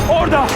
Order!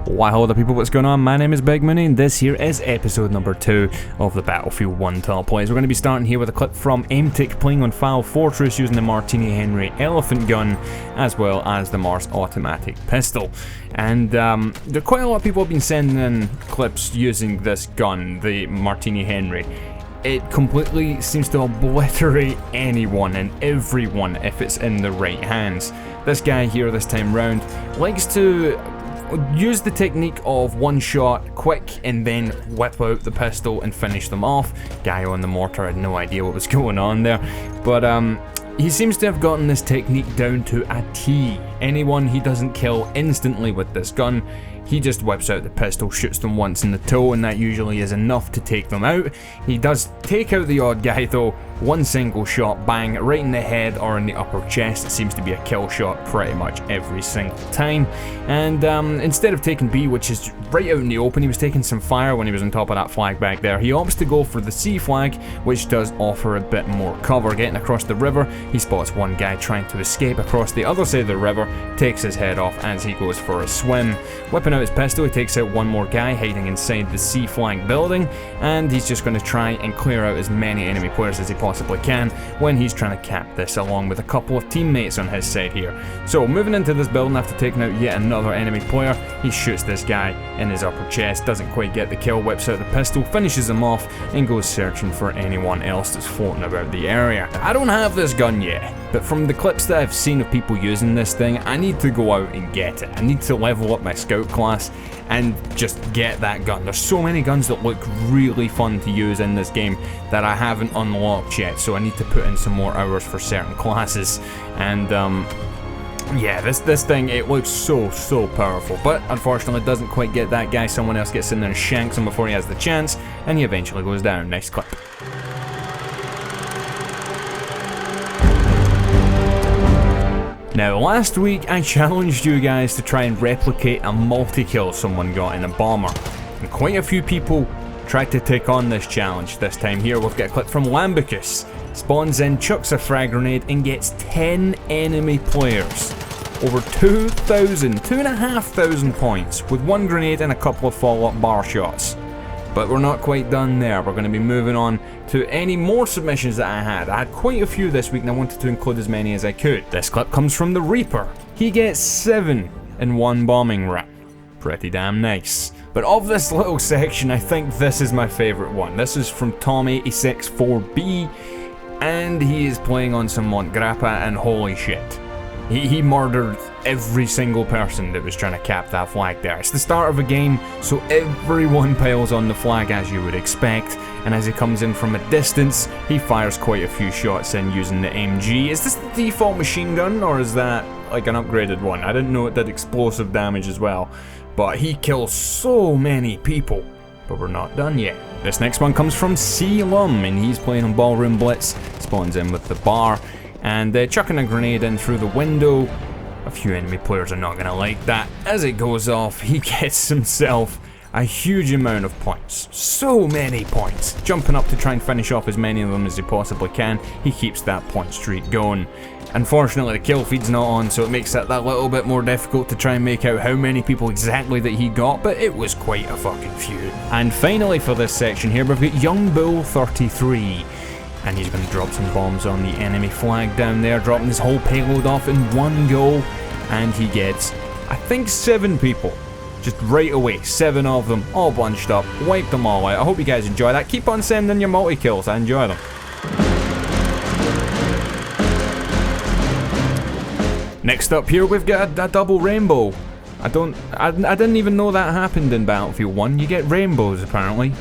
Why hello there people, what's going on? My name is Big Mooney and this here is episode number 2 of the Battlefield 1 top plays. We're going to be starting here with a clip from Mtech playing on File Fortress using the Martini Henry Elephant gun as well as the Mars automatic pistol. And there are quite a lot of people have been sending in clips using this gun, the Martini Henry. It completely seems to obliterate anyone and everyone if it's in the right hands. This guy here this time round likes to use the technique of one shot, quick, and then whip out the pistol and finish them off. Guy on the mortar had no idea what was going on there, but he seems to have gotten this technique down to a T. Anyone he doesn't kill instantly with this gun, he just whips out the pistol, shoots them once in the toe, and that usually is enough to take them out. He does take out the odd guy though, one single shot, bang, right in the head or in the upper chest. It seems to be a kill shot pretty much every single time. And instead of taking B, which is right out in the open, he was taking some fire when he was on top of that flag back there. He opts to go for the C flag, which does offer a bit more cover. Getting across the river, he spots one guy trying to escape across the other side of the river, takes his head off as he goes for a swim. Whipping out his pistol, he takes out one more guy hiding inside the C flag building, and he's just going to try and clear out as many enemy players as he possibly can when he's trying to cap this along with a couple of teammates on his side here. So moving into this building after taking out yet another enemy player, he shoots this guy in his upper chest, doesn't quite get the kill, whips out the pistol, finishes him off, and goes searching for anyone else that's floating about the area. I don't have this gun yet, but from the clips that I've seen of people using this thing, I need to go out and get it. I need to level up my scout class and just get that gun. There's so many guns that look really fun to use in this game that I haven't unlocked yet, so I need to put in some more hours for certain classes. And yeah, this thing, it looks so powerful, but unfortunately it doesn't quite get that guy. Someone else gets in there and shanks him before he has the chance, and he eventually goes down. Next clip. Now, last week I challenged you guys to try and replicate a multi-kill someone got in a bomber, and quite a few people tried to take on this challenge. This time here we've got a clip from Lambicus. Spawns in, chucks a frag grenade, and gets 10 enemy players. Over 2,500 points with one grenade and a couple of follow-up bar shots. But we're not quite done there. We're going to be moving on to any more submissions that I had. I had quite a few this week and I wanted to include as many as I could. This clip comes from the Reaper. He gets 7 in one bombing run. Pretty damn nice. But of this little section, I think this is my favourite one. This is from Tom864B, and he is playing on some Montgrappa, and holy shit. He murdered every single person that was trying to cap that flag there. It's the start of a game, so everyone piles on the flag as you would expect, and as he comes in from a distance, he fires quite a few shots in using the MG. Is this the default machine gun, or is that like an upgraded one? I didn't know it did explosive damage as well, but he kills so many people. But we're not done yet. This next one comes from C Lum, and he's playing on Ballroom Blitz, spawns in with the bar, and chucking a grenade in through the window. A few enemy players are not going to like that. As it goes off, he gets himself a huge amount of points. So many points. Jumping up to try and finish off as many of them as he possibly can. He keeps that point streak going. Unfortunately, the kill feed's not on, so it makes it that little bit more difficult to try and make out how many people exactly that he got, but it was quite a fucking few. And finally for this section here, we've got Young Bull 33. And he's going to drop some bombs on the enemy flag down there, dropping his whole payload off in one go, and he gets, I think, 7 people. Just right away, 7 of them, all bunched up, wiped them all out. I hope you guys enjoy that. Keep on sending your multi-kills, I enjoy them. Next up here, we've got a double rainbow. I didn't even know that happened in Battlefield 1. You get rainbows, apparently.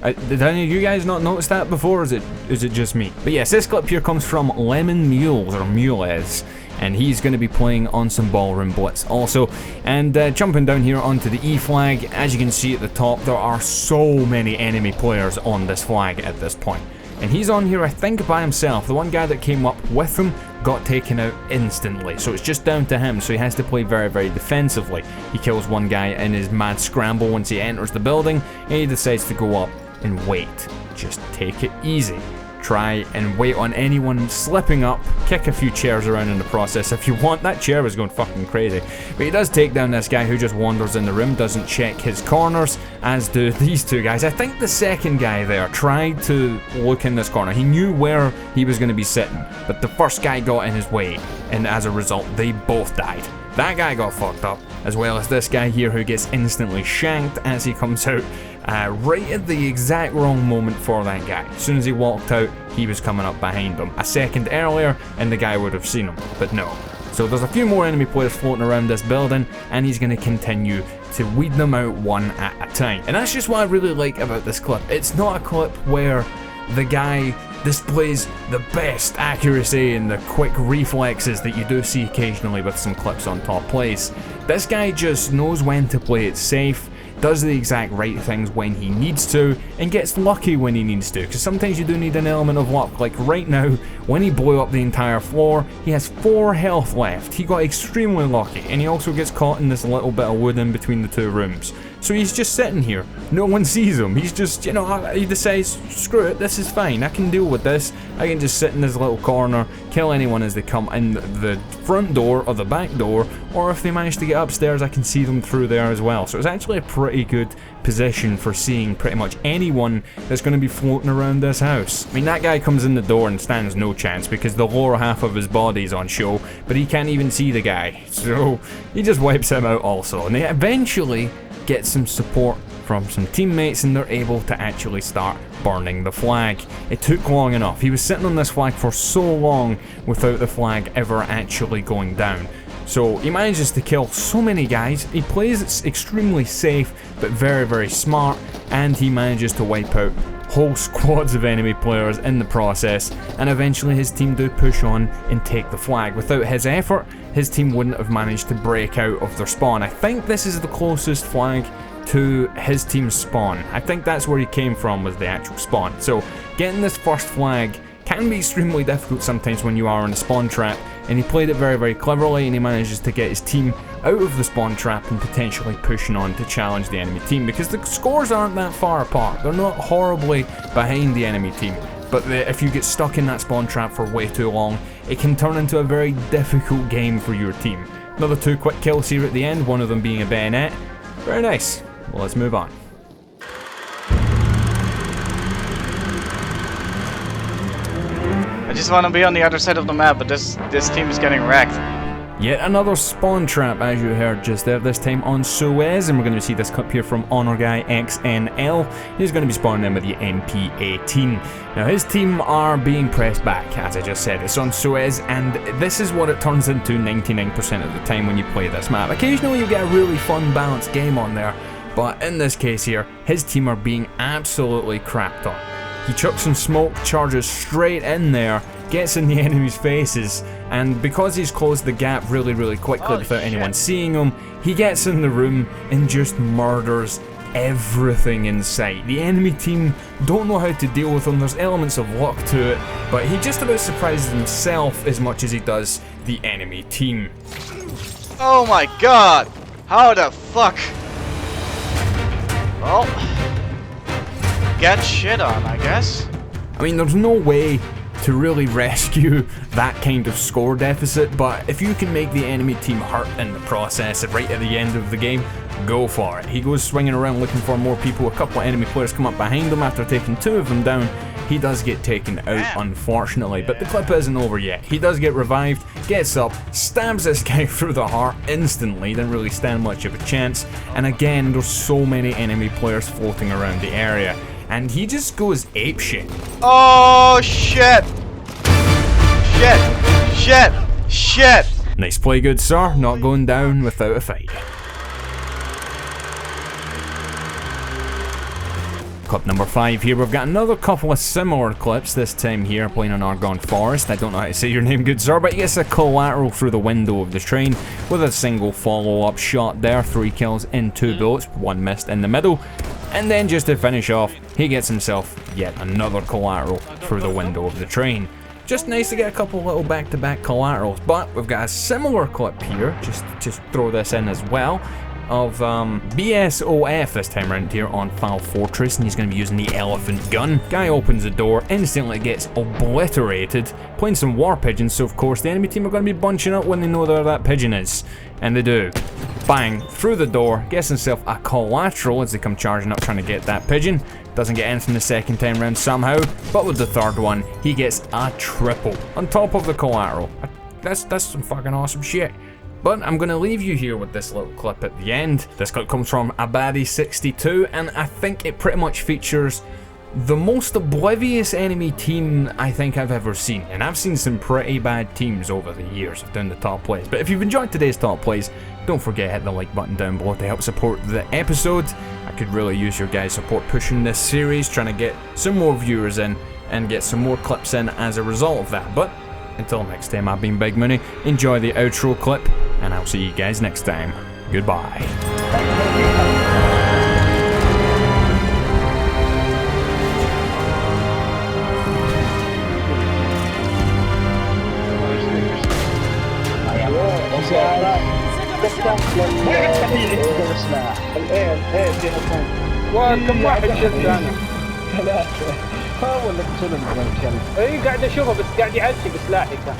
Did any of you guys not notice that before, or is it just me? But yes, this clip here comes from Lemon Mules, or Mules, and he's going to be playing on some Ballroom Blitz also. And jumping down here onto the E flag, as you can see at the top, there are so many enemy players on this flag at this point. And he's on here, I think, by himself. The one guy that came up with him got taken out instantly. So it's just down to him, so he has to play very, very defensively. He kills one guy in his mad scramble once he enters the building, and he decides to go up and wait. Just take it easy. Try and wait on anyone slipping up, kick a few chairs around in the process if you want. That chair was going fucking crazy. But he does take down this guy who just wanders in the room, doesn't check his corners, as do these two guys. I think the second guy there tried to look in this corner. He knew where he was going to be sitting, but the first guy got in his way, and as a result, they both died. That guy got fucked up, as well as this guy here who gets instantly shanked as he comes out right at the exact wrong moment for that guy. As soon as he walked out, he was coming up behind him. A second earlier, and the guy would have seen him, but no. So there's a few more enemy players floating around this building, and he's going to continue to weed them out one at a time. And that's just what I really like about this clip. It's not a clip where the guy displays the best accuracy and the quick reflexes that you do see occasionally with some clips on top plays. This guy just knows when to play it safe, does the exact right things when he needs to, and gets lucky when he needs to, because sometimes you do need an element of luck. Like right now, when he blew up the entire floor, he has 4 health left. He got extremely lucky, and he also gets caught in this little bit of wood in between the two rooms. So he's just sitting here, no one sees him, he's just, you know, he decides, screw it, this is fine, I can deal with this, I can just sit in this little corner, kill anyone as they come in the front door or the back door, or if they manage to get upstairs, I can see them through there as well. So it's actually a pretty good position for seeing pretty much anyone that's going to be floating around this house. I mean, that guy comes in the door and stands no chance because the lower half of his body's on show, but he can't even see the guy, so he just wipes him out also, and they eventually get some support from some teammates, and they're able to actually start burning the flag. It took long enough. He was sitting on this flag for so long without the flag ever actually going down. So he manages to kill so many guys. He plays it extremely safe, but very, very smart, and he manages to wipe out whole squads of enemy players in the process, and eventually his team do push on and take the flag. Without his effort, his team wouldn't have managed to break out of their spawn. I think this is the closest flag to his team's spawn. I think that's where he came from, was the actual spawn. So getting this first flag can be extremely difficult sometimes when you are in a spawn trap, and he played it very, very cleverly, and he manages to get his team out of the spawn trap and potentially pushing on to challenge the enemy team, because the scores aren't that far apart. They're not horribly behind the enemy team, but if you get stuck in that spawn trap for way too long, it can turn into a very difficult game for your team. Another 2 quick kills here at the end, one of them being a bayonet. Very nice. Well, let's move on. I just want to be on the other side of the map, but this team is getting wrecked. Yet another spawn trap, as you heard just there, this time on Suez, and we're going to see this clip here from Honor Guy XNL. He's going to be spawning in with the MP18. Now his team are being pressed back, as I just said. It's on Suez, and this is what it turns into 99% of the time when you play this map. Occasionally you get a really fun, balanced game on there, but in this case here, his team are being absolutely crapped on. He chucks some smoke, charges straight in there, gets in the enemy's faces, and because he's closed the gap really, really quickly without anyone seeing him, he gets in the room and just murders everything in sight. The enemy team don't know how to deal with him. There's elements of luck to it, but he just about surprises himself as much as he does the enemy team. Oh my god! How the fuck? Well, get shit on, I guess. I mean, there's no way to really rescue that kind of score deficit, but if you can make the enemy team hurt in the process right at the end of the game, go for it. He goes swinging around looking for more people. A couple of enemy players come up behind him after taking 2 of them down. He does get taken out, unfortunately, but the clip isn't over yet. He does get revived, gets up, stabs this guy through the heart instantly, didn't really stand much of a chance, and again, there's so many enemy players floating around the area, and he just goes apeshit. Oh shit! Shit! Shit! Shit! Nice play, good sir, not going down without a fight. Clip number 5 here, we've got another couple of similar clips, this time here playing on Argonne Forest. I don't know how to say your name, good sir, but he gets a collateral through the window of the train with a single follow-up shot there. 3 kills in 2 bullets, 1 missed in the middle. And then just to finish off, he gets himself yet another collateral through the window of the train. just nice to get a couple little back-to-back collaterals. But we've got a similar clip here, just throw this in as well, of BSOF this time around here on File Fortress, and he's going to be using the elephant gun. Guy opens the door, instantly gets obliterated, playing some war pigeons, so of course the enemy team are going to be bunching up when they know where that pigeon is. And they do. Bang, through the door, gets himself a collateral as they come charging up trying to get that pigeon. Doesn't get anything the second time round somehow, but with the third one, he gets a triple on top of the collateral. That's some fucking awesome shit. But I'm going to leave you here with this little clip at the end. This clip comes from Abadi62, and I think it pretty much features the most oblivious enemy team I think I've ever seen. And I've seen some pretty bad teams over the years of doing the top plays. But if you've enjoyed today's top plays, don't forget to hit the like button down below to help support the episode. I could really use your guys' support pushing this series, trying to get some more viewers in and get some more clips in as a result of that. But until next time, I've been Big Money. Enjoy the outro clip, and I'll see you guys next time. Goodbye. كم واحد شفت انا؟ ثلاثة. حاول تقتلهم يا الكلب. اي قاعد اشوفه بس قاعد يعشي بسلاحي كان.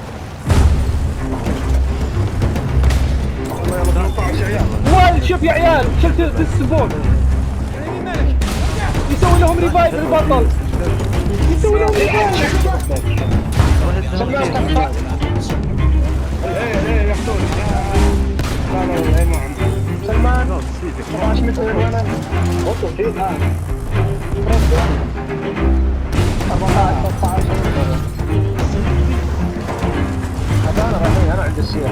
والله شوف يا عيال شلت السبوع. يسوي لهم ريفايف البطل. يسوي لهم ريفايف. ايه يحطون. سلمان 12 متر وانا وصل فيه الان هذا انا عند السياح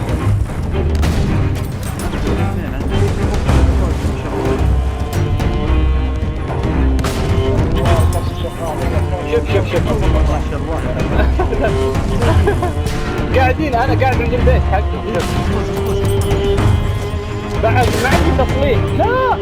شوف قاعدين انا قاعد عند البيت حقي بعد ما عندي تصليح لا